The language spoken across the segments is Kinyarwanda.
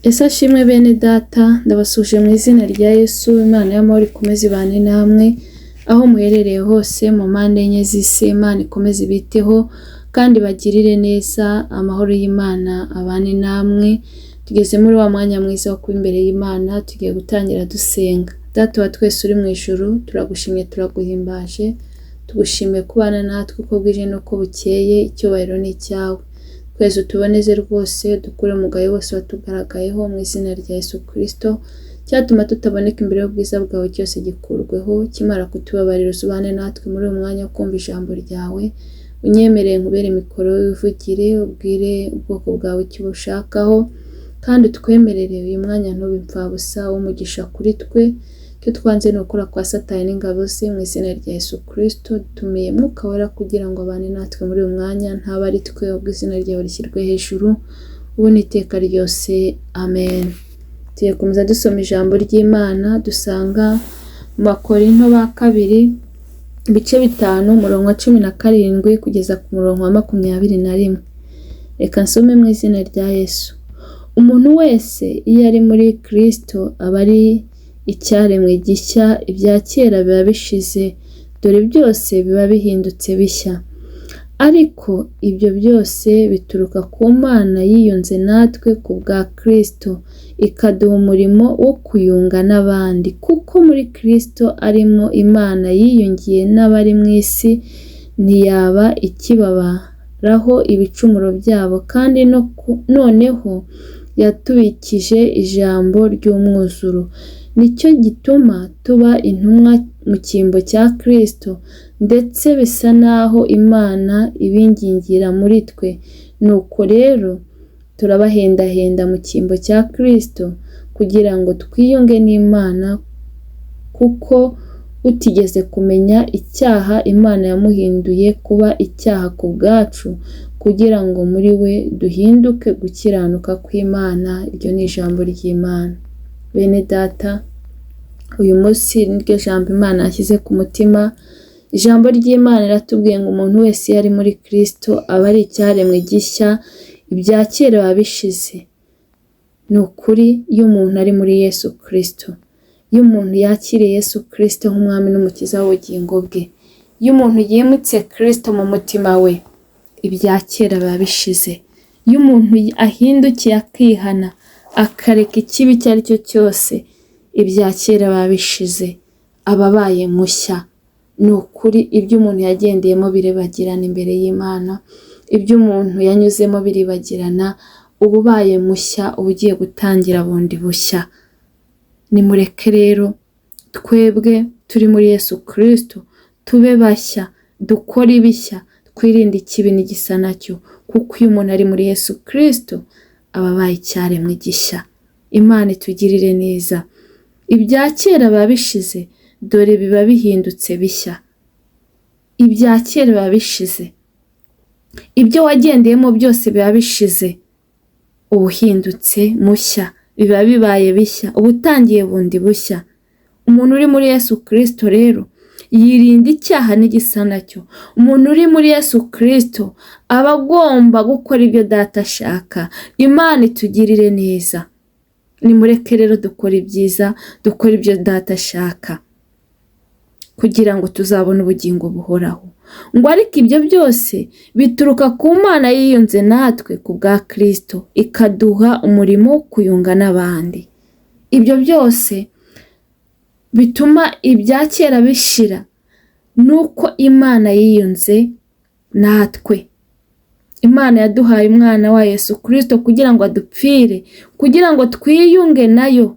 Ese ashimwe bene data, ndabasuje mu izina rya Yesu. Imana y'amahoro ikomeze ibane namwe aho muherereye hose mu mpande enye z'isi. Imana ikomeze ibiteho kandi bagirire neza. Amahoro y'Imana abane namwe. Tugeze muri wa mwanya mwiza wo kuba imbere y'Imana, tugiye gutangira dusenga. Data wa twese uri mu ijuru, turagushimye turaguhimbaje, tugushimiye kubana natwe uko bwije n'uko bukeye. Icyubahiro ni icyawe. Twese utuboneze rwose, dukure umugayo wose watugaragayeho mu izina rya Yesu Kristo. Cyatuma tutaboneka imbere y'ubwiza bwawe cyose gikurweho. Kimara kutubabarira uzubane natwe muri uyu mwanya wo kumva ijambo ryawe. Unyemereye nkubere mikoro wivugire, ubwire ubwoko bwawe icyo ubushakaho, kandi utwemerere uyu mwanya ntube impfabusa w'umugisha kuri twe. Icyo twanze ni ukura kwa Satani n'ingabo ze mu izina rya Yesu Kristo. Dutumiye Mwuka Wera kugira ngo abane natwe muri uyu mwanya, ntaba ari twe, ubwo izina ryawe rishyirwe hejuru ubu n'iteka ryose. Amen. Tugiye gukomeza dusoma ijambo ry'Imana, dusanga mu Bakorinto ba kabiri ibice 5 umurongo wa 17 kugeza ku murongo wa 21. Reka nsome mu izina rya Yesu. Umuntu wese iyo ari muri Kristo aba ari icyaremwe gishya, ibya kera biba bishize, dore byose biba bihindutse bishya. Ariko ibyo byose bituruka ku Mana yiyunze natwe ku bwa Kristo, ikaduha umurimo wo kuyunga n'abandi. Kuko muri Kristo arimo Imana yiyungiye n'abari mu isi, ntiyaba ikibabaraho ibicumuro byabo, kandi noneho yatubikije ijambo ry'umwuzuro. Nicyo gituma tuba intumwa mu cyimbo cya Kristo, ndetse bisa naho Imana ibingingira muri twe. Nuko rero turabahendahenda mu cyimbo cya Kristo kugira ngo twiyunge n'Imana, kuko utigeze kumenya icyaha Imana yamuhinduye kuba icyaha ku bwacu, kugira ngo muri we duhinduke gukiranuka kw'Imana. Iryo ni ijambo ry'Imana. Bene data, uyu munsi niryo jambo Imana yashyize ku mutima. Ijambo ry'Imana riratubwiye ngo umuntu wese iyo ari muri Kristo aba ari icyaremwe gishya, ibya kera biba bishize. Ni ukuri, iyo umuntu ari muri Yesu Kristo, iyo umuntu yakiriye Yesu Kristo nk'umwami n'umukiza w'ubugingo bwe, iyo umuntu yimutse Kristo mu mutima we, ibya kera biba bishize. Iyo umuntu ahindukiye akihana akareka ikibi icyo ari cyo cyose, ibya kera biba bishize, aba abaye mushya. Ni ukuri, ibyo umuntu yagendeyemo biribagirana imbere y'Imana, ibyo umuntu yanyuzemo biribagirana, uba ubaye mushya, uba ugiye gutangira bundi bushya. Nimureke rero twebwe turi muri Yesu Kristo tube bashya, dukore ibishya, twirinde ikibi n'igisa nacyo, kuko iyo umuntu ari muri Yesu Kristo aba abaye icyaremwe gishya. Imana itugirire neza. Ibya kera biba bishize, dore biba bihindutse bishya. Ibya kera biba bishize, ibyo wagendeyemo byose biba bishize, uba uhindutse mushya, biba bibaye bishya, uba utangiye bundi bushya. Umuntu uri muri Yesu Kristo rero yirinda icyaha n'igisa nacyo. Umuntu uri muri Yesu Kristo aba agomba gukora ibyo Data ashaka. Imana itugirire neza. Nimureke rero dukora ibyiza, dukora ibyo Data ashaka, kugira ngo tuzabone ubugingo buhoraho. Ngo ariko ibyo byose bituruka ku Mana yiyunze natwe ku bwa Kristo, ikaduha umurimo wo kuyunga n'abandi. Ibyo byose bituma ibya kera bishira, nuko Imana yiyunze natwe. Imana yaduhaye umwana wa Yesu Kristo kugira ngo adupfire, kugira ngo twiyunge nayo.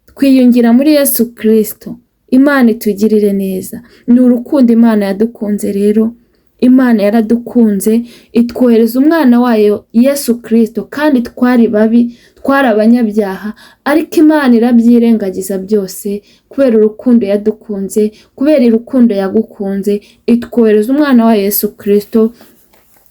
Twiyungira muri Yesu Kristo. Imana itugirire neza. Ni urukundo Imana yadukunze rero. Imana yaradukunze itwohereza umwana wayo Yesu Kristo, kandi twari babi, twari abanyabyaha, ariko Imana irabyirengagiza byose kubera urukundo yadukunze, kubera urukundo yagukunze, itwohereza umwana wa Yesu Kristo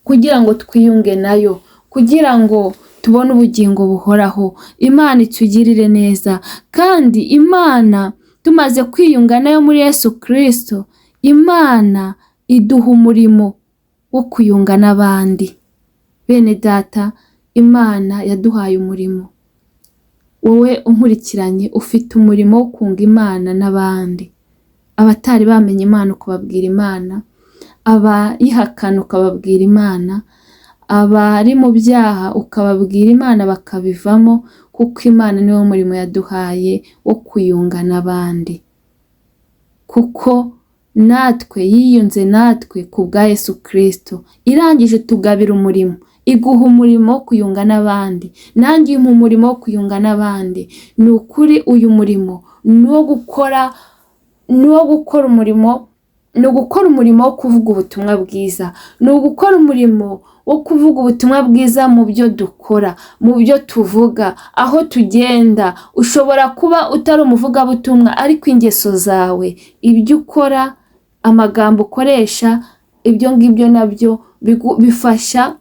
kugira ngo twiyunge nayo, kugira ngo tubone ubugingo buhoraho. Imana itugirire neza. Kandi Imana tumaze kwiyunga nayo muri Yesu Kristo, Imana iduha umurimo wo kuyunga n'abandi. Bene data, Imana yaduhaye umurimo. wowe unkurikiranye ufite umurimo wo kunga Imana n'abandi, abatari bamenye Imana ukababwira Imana, abayihakana ukababwira Imana, abari mu byaha ukababwira Imana bakabivamo, kuko Imana niwo murimo yaduhaye wo kuyunga n'abandi, kuko natwe yiyunze natwe ku bwa Yesu Kristo, irangije tugabira umurimo, iguha umurimo wo kuyunga n'abandi, nanjye mu murimo wo kuyunga n'abandi. Ni ukuri uyu murimo ni uwo gukora umurimo, ni ugukora umurimo wo kuvuga ubutumwa bwiza, ni ugukora umurimo wo kuvuga ubutumwa bwiza mu byo dukora, mu byo tuvuga, aho tugenda. Ushobora kuba utari umuvugabutumwa ariko ingeso zawe, ibyo ukora, amagambo ukoresha, ibyo ngibyo nabyo bifasha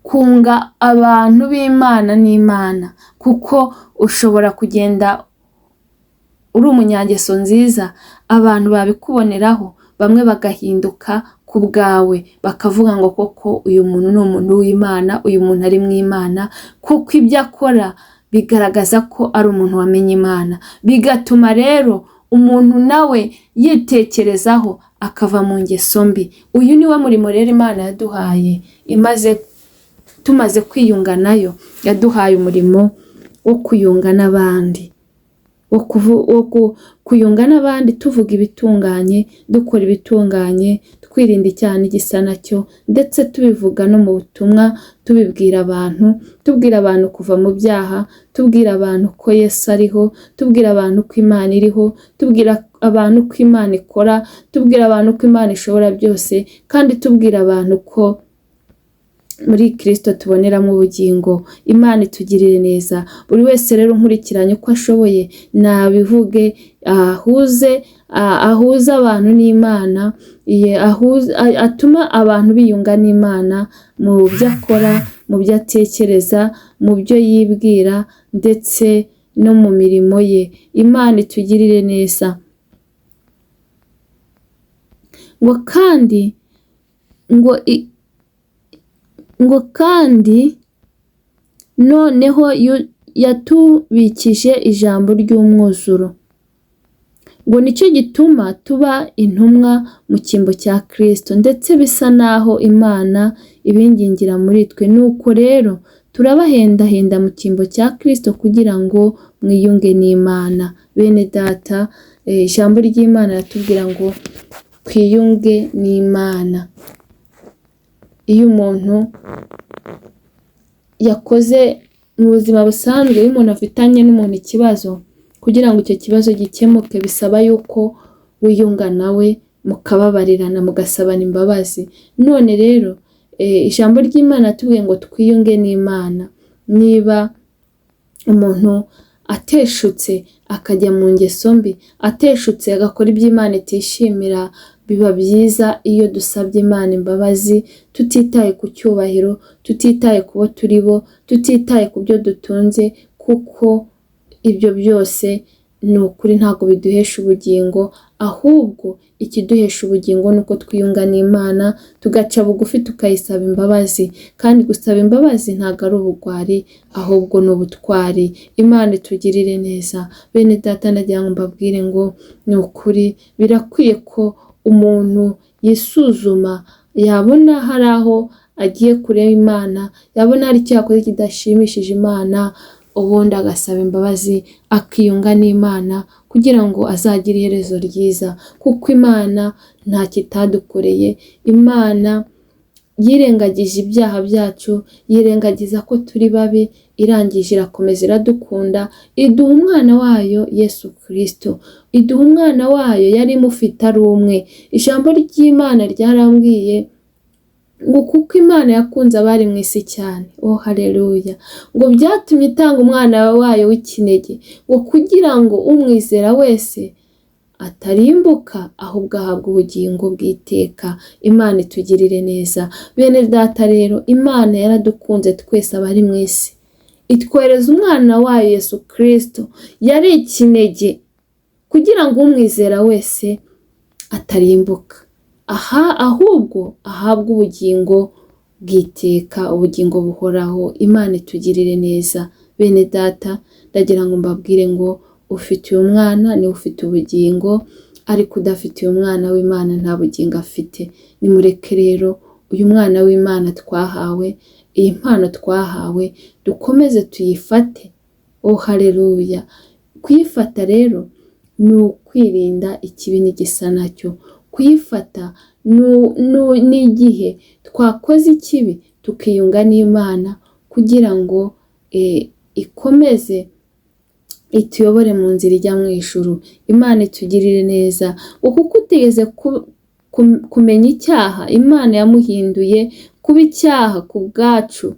kunga abantu b'Imana n'Imana, kuko ushobora kugenda uri umunyangeso nziza, abantu babikuboneraho, bamwe bagahinduka ku bwawe, bakavuga ngo koko uyu muntu ni umuntu w'Imana, uyu muntu ari mu Imana, kuko ibyo akora bigaragaza ko ari umuntu wamenye Imana, bigatuma rero umuntu nawe yitekerezaho akava mu ngeso mbi. Uyu niwe murimo rero Imana yaduhaye, tumaze kwiyunga nayo, yaduhaye umurimo wo kuyunga n'abandi, kuyunga n'abandi, tuvuga ibitunganye, dukora ibitunganye, twirinda icyaha n'igisa nacyo, ndetse tubivuga no mu butumwa, tubibwira abantu, tubwira abantu kuva mu byaha, tubwira abantu ko Yesu ariho, tubwira abantu ko Imana iriho, tubwira abantu ko Imana ikora, tubwira abantu ko Imana ishobora byose, kandi tubwira abantu ko muri Kristo tuboneramo ubugingo. Imana itugirire neza. Buri wese rero unkurikiranye uko ashoboye nabivuge, ahuze abantu n'Imana, atuma abantu biyunga n'Imana mu byo akora, mu byo atekereza, mu byo yibwira, ndetse no mu mirimo ye. Imana itugirire neza. ngo kandi noneho yatubikije ijambo ry'umwuzuro, ngo nicyo gituma tuba intumwa mu cyimbo cya Kristo, ndetse bisa naho Imana ibingingira muri twe. Nuko rero turabahendahenda mu cyimbo cya Kristo kugira ngo mwiyunge n'Imana. Bene data, ijambo ry'Imana ratubwira ngo twiyunge n'Imana. Iyo umuntu yakoze mu buzima busanzwe, iyo umuntu afitanye n'umuntu ikibazo, kugira ngo icyo kibazo gikemuke bisaba yuko wiyunga nawe, mukababarirana, mugasabana imbabazi. None rero ijambo ry'Imana ratubwiye ngo twiyunge n'Imana. Niba umuntu ateshutse akajya mu ngeso mbi, ateshutse agakora ibyo Imana itishimira, biba byiza iyo dusabye Imana imbabazi, tutitaye ku cyubahiro, tutitaye ku bo turi bo, tutitaye ku byo dutunze, kuko ibyo byose ni ukuri ntabwo biduhesha ubugingo, ahubwo ikiduhesha ubugingo ni uko twiyunga n'Imana, tugaca bugufi tukayisaba imbabazi. Kandi gusaba imbabazi ntabwo ari ubugwari, ahubwo ni ubutwari. Imana itugirire neza. Bene data, ndagira ngo mbabwire ngo ni ukuri birakwiye ko umuntu yisuzuma, yabona hari aho agiye kureba Imana, yabona hari icyo yakoze kidashimishije Imana, ubundi agasaba imbabazi, akiyunga n'Imana, kugira ngo azagire iherezo ryiza, kuko Imana nta kitadukoreye. Imana yirengagije ibyaha byacu, yirengagiza ko turi babi, irangije irakomeza iradukunda, iduha umwana wayo Yesu Kristo, iduha umwana wayo yari imufite ari umwe. Ijambo ry'Imana ryarambwiye ngo kuko Imana yakunze abari mu isi cyane, haleluya, ngo byatumye itanga umwana wayo w'ikinege, ngo kugira ngo umwizera wese atarimbuka, ahubwo ahabwa ubugingo bw'iteka. Imana itugirire neza. Bene data rero, Imana yaradukunze twese abari mu isi, itwohereza umwana wayo Yesu Kristo, yari ikinege, kugira ngo umwizera wese atarimbuka, ahubwo ahabwa ubugingo bw'iteka, ubugingo buhoraho. Imana itugirire neza. Bene data, ndagira ngo mbabwire ngo ufite uyu mwana niwe ufite ubugingo, ariko udafite uyu mwana w'Imana nta bugingo afite. Nimureke rero uyu mwana w'Imana twahawe, iyi mpano twahawe, dukomeze tuyifate. Haleluya! Kuyifata rero ni ukwirinda ikibi n'igisa nacyo. Kuyifata ni igihe twakoze ikibi tukiyunga n'Imana kugira ngo ikomeze ituyobore mu nzira ijya mu ijuru. Imana itugirire neza. Kuko utigeze kumenya icyaha, Imana yamuhinduye kuba icyaha ku bwacu.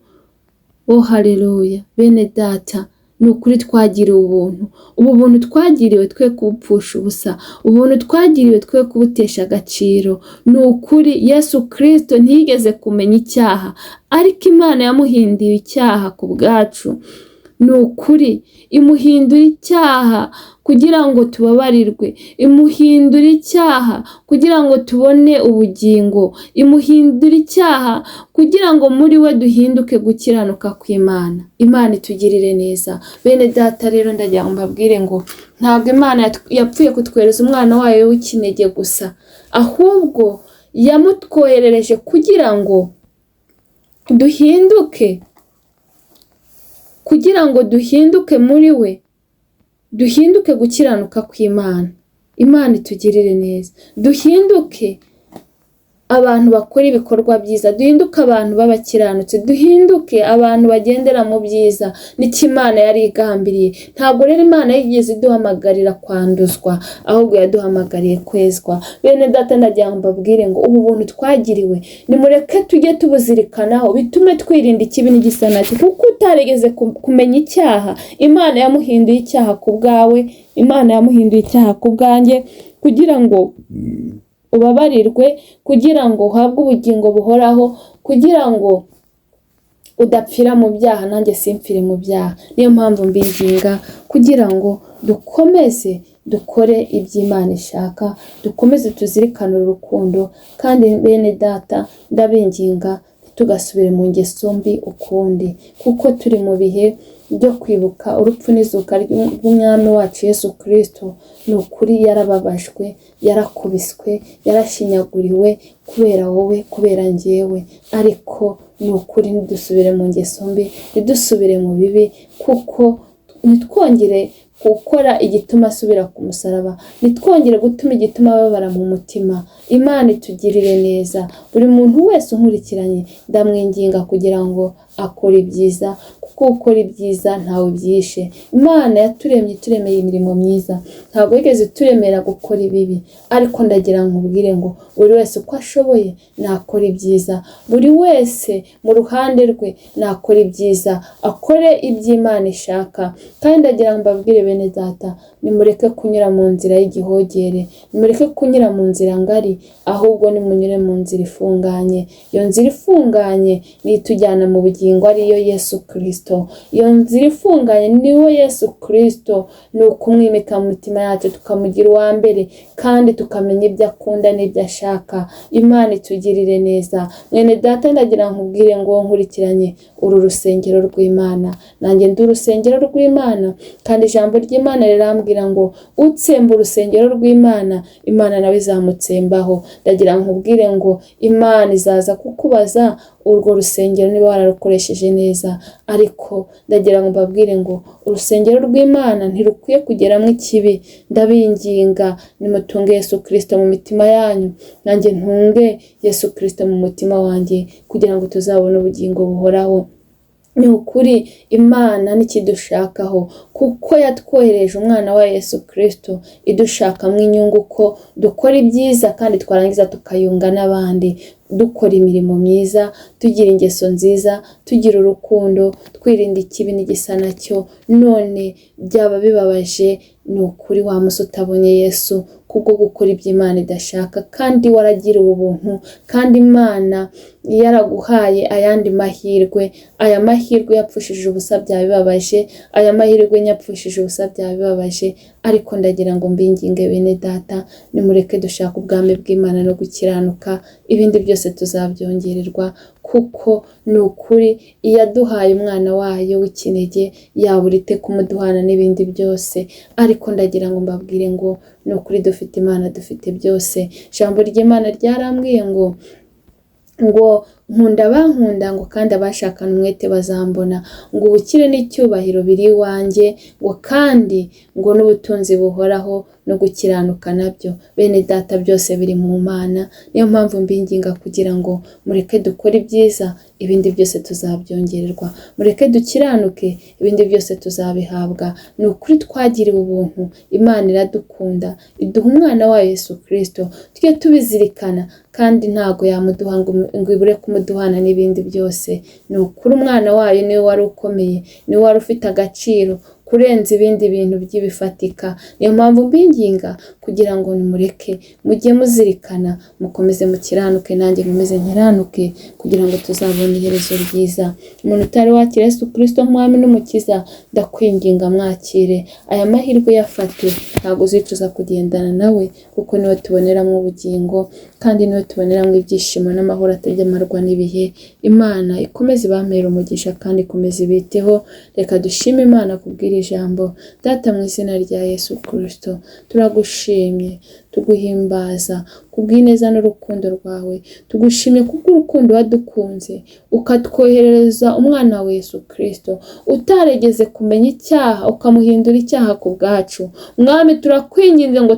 Haleluya! Bene data, ni ukuri twagiriwe ubuntu. Ubu buntu twagiriwe twe kubupfusha ubusa. Ubuntu twagiriwe twe kubutesha agaciro. Ni ukuri Yesu Kristo ntiyigeze kumenya icyaha, ariko Imana yamuhinduye icyaha ku bwacu. Ni ukuri imuhindura icyaha kugira ngo tubabarirwe, imuhindura icyaha kugira ngo tubone ubugingo, imuhindura icyaha kugira ngo muri we duhinduke gukiranuka kw'Imana. Imana itugirire neza. Bene data rero ndagira ngo mbabwire ngo ntabwo Imana yapfuye kutwohereza umwana wayo w'ikinege gusa, ahubwo yamutwoherereje kugira ngo duhinduke muri we, duhinduke gukiranuka kw'Imana. Imana itugirire neza. Duhinduke abantu bakora ibikorwa byiza, duhinduke abantu b'abakiranutsi, duhinduke abantu bagendera mu byiza. Nicyo Imana yari igambiriye. Ntabwo rero Imana yigeze iduhamagarira kwanduzwa, ahubwo yaduhamagariye kwezwa. Bene data, ndagira ngo mbabwire ngo ubu buntu twagiriwe nimureke tujye tubuzirikanaho, bitume twirinda ikibi n'igisa nacyo. Kuko utarigeze kumenya icyaha, Imana yamuhinduye icyaha ku bwawe, Imana yamuhinduye icyaha ku bwanjye, kugira ngo ubabarirwe, kugira ngo uhabwe ubugingo buhoraho, kugira ngo udapfira mu byaha nanjye simpfire mu byaha. Niyo mpamvu mbinginga kugira ngo dukomeze dukore iby'Imana ishaka, dukomeze tuzirikane urukundo. Kandi bene data, ndabinginga tugasubire mu ngeso mbi ukundi, kuko turi mu bihe byo kwibuka urupfu n'izuka rw'umwami wacu Yesu Kristo. Ni ukuri yarababajwe, yarakubiswe, yarashinyaguriwe kubera wowe, kubera njyewe. Ariko ni ukuri ntidusubire mu ngeso mbi, ntidusubire mu bibi, kuko ntitwongere gukora igituma asubira ku musaraba, ntitwongere gutuma igituma ababara mu mutima. Imana itugirire neza. Buri muntu wese unkurikiranye ndamwinginga kugira ngo akore ibyiza, kuko ukora ibyiza ntawe byishe. Imana yaturemye ituremeye imirimo myiza, ntabwo yigeze turemera gukora ibibi. Ariko ndagira ngo ubwire ngo buri wese uko ashoboye nakora ibyiza, buri wese mu ruhande rwe nakora ibyiza, akore iby'Imana ishaka. Kandi ndagira ngo mbabwire bene data, nimureke kunyura mu nzira y'igihogere, nimureke kunyura mu nzira ngari, ahubwo nimunyure mu nzira ifunganye. Iyo nzira ifunganye ni itujyana mu bugingo, ariyo Yesu Kristo. Iyo nzira ifunganye niwe Yesu Kristo. Ni ukumwimika mu mitima yacu, tukamugira uwa mbere, kandi tukamenya ibyo akunda n'ibyo ashaka. Imana itugirire neza. Mwene data, ndagira ngo nkubwire ngo nkurikiranye, uru rusengero rw'Imana, nanjye ndi urusengero rw'Imana. Kandi ijambo ry'Imana rirambwira ngo utsemba urusengero rw'Imana, Imana nawe izamutsembaho. Ndagira ngo nkubwire ngo Imana izaza kukubaza urwo rusengero niba wararukoresheje neza. Ariko ndagira ngo mbabwire ngo urusengero rw'Imana ntirukwiye kugeramo ikibi. Ndabinginga nimutunge Yesu Kristo mu mitima yanyu, nanjye ntunge Yesu Kristo mu mutima wanjye, kugira ngo tuzabone ubugingo buhoraho. Ni ukuri Imana n'ikidushakaho, kuko yatwohereje umwana wa Yesu Kristo idushakamo inyungu, ko dukora ibyiza kandi twarangiza tukayunga n'abandi, dukora imirimo myiza, tugira ingeso nziza, tugira urukundo, twirinda ikibi n'igisa nacyo. None byaba bibabaje ni ukuri wa musi utabonye Yesu kubwo gukora iby'Imana idashaka, kandi waragiriwe ubuntu, kandi Imana yaraguhaye ayandi mahirwe. Aya mahirwe yapfushije ubusa byaba bibabaje, aya mahirwe yapfushije ubusa byaba bibabaje, ariko ndagira ngo mbinginge bene data, nimureke dushaka ubwami bw'Imana no gukiranuka, ibindi byose tuzabyongererwa, kuko ni ukuri iyaduhaye umwana wayo w'ikinege yabura ite kumuduhana n'ibindi byose. Ariko ndagira ngo mbabwire ngo ni ukuri dufite Imana, dufite byose. Ijambo ry'Imana ryarambwiye ngo nkunda abankunda, ngo kandi abashakana umwete bazambona, ngo ubukire n'icyubahiro biri iwanjye, ngo kandi ngo n'ubutunzi buhoraho no gukiranuka nabyo. Bene data, byose biri mu Mana. Niyo mpamvu mbinginga kugira ngo mureke dukore ibyiza, ibindi byose tuzabyongererwa. Mureke dukiranuke, ibindi byose tuzabihabwa. Ni ukuri twagiriwe ubuntu, Imana iradukunda, iduha umwana wayo Yesu Kristo. Tujye tubizirikana, kandi ntago yamuduha ngo ibure kumuduhana n'ibindi byose. Ni ukuri umwana wayo niwe wari ukomeye, niwe wari ufite agaciro kurenza ibindi bintu by'ibifatika. Niyo mpamvu mbinginga kugira ngo nimureke mujye muzirikana, mukomeze mukiranuke, nanjye nkomeze nkiranuke, kugira ngo tuzabone iherezo ryiza. Umuntu utari wakira Yesu Kristo nk'umwami n'umukiza, ndakwinginga mwakire. Aya mahirwe yafate, ntabwo uzicuza kugendana nawe, kuko niwe tuboneramo ubugingo, kandi niwe tuboneramo ibyishimo n'amahoro atajya amarwa n'ibihe. Imana ikomeze ibampere umugisha kandi ikomeze ibiteho. Reka dushime Imana kubwira ijambo. Data, mu izina rya Yesu Kristo, turagushimye, tuguhimbaza kubw'ineza n'urukundo rwawe. Tugushimye kubw'urukundo wadukunze, ukatwoherereza umwana wa Yesu Kristo utaregeze kumenya icyaha, ukamuhindura icyaha ku bwacu. Mwami, turakwinginze ngo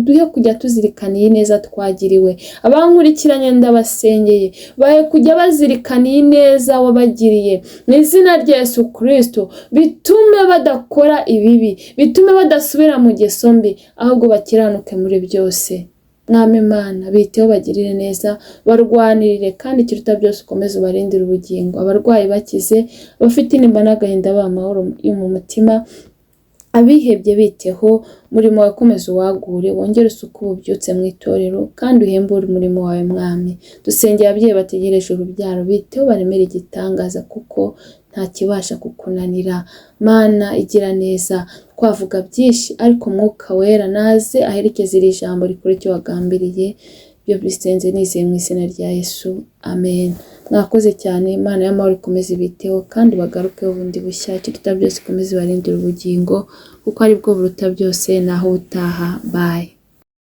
duhe kujya tuzirikana iyi neza twagiriwe. Abankurikiranye ndabasengeye, bahe kujya bazirikana iyi neza wabagiriye, mu izina rya Yesu Kristo. Bitume badakora ibibi, bitume badasubira mu ngeso mbi, ahubwo bakiranuke muri byose. Mwami Mana, biteho, bagirire neza, barwanirire, kandi ikiruta byose ukomeze ubarindire ubugingo. Abarwayi bakize, abafite intimba n'agahinda baha amahoro yo mu mutima, abihebye biteho. Umurimo wawe komeza uwagure, wongere usuku ububyutse mu itorero, kandi uhembure umurimo wawe Mwami. Dusengera ababyeyi bategereje urubyaro, biteho baremere igitangaza, kuko nta kibasha kukunanira. Mana igira neza, twavuga byinshi, ariko Mwuka Wera naze aherekeze iri jambo rikora icyo wagambiriye. Byo bisenze nizeye mu izina rya Yesu, amen. Mwakoze cyane. Imana y'amahoro ikomeze ibiteho, kandi bagarukeho bundi bushya. Ikiruta byose ikomeze ibarindire ubugingo, kuko ari bwo buruta byose. Naho utaha. Bye.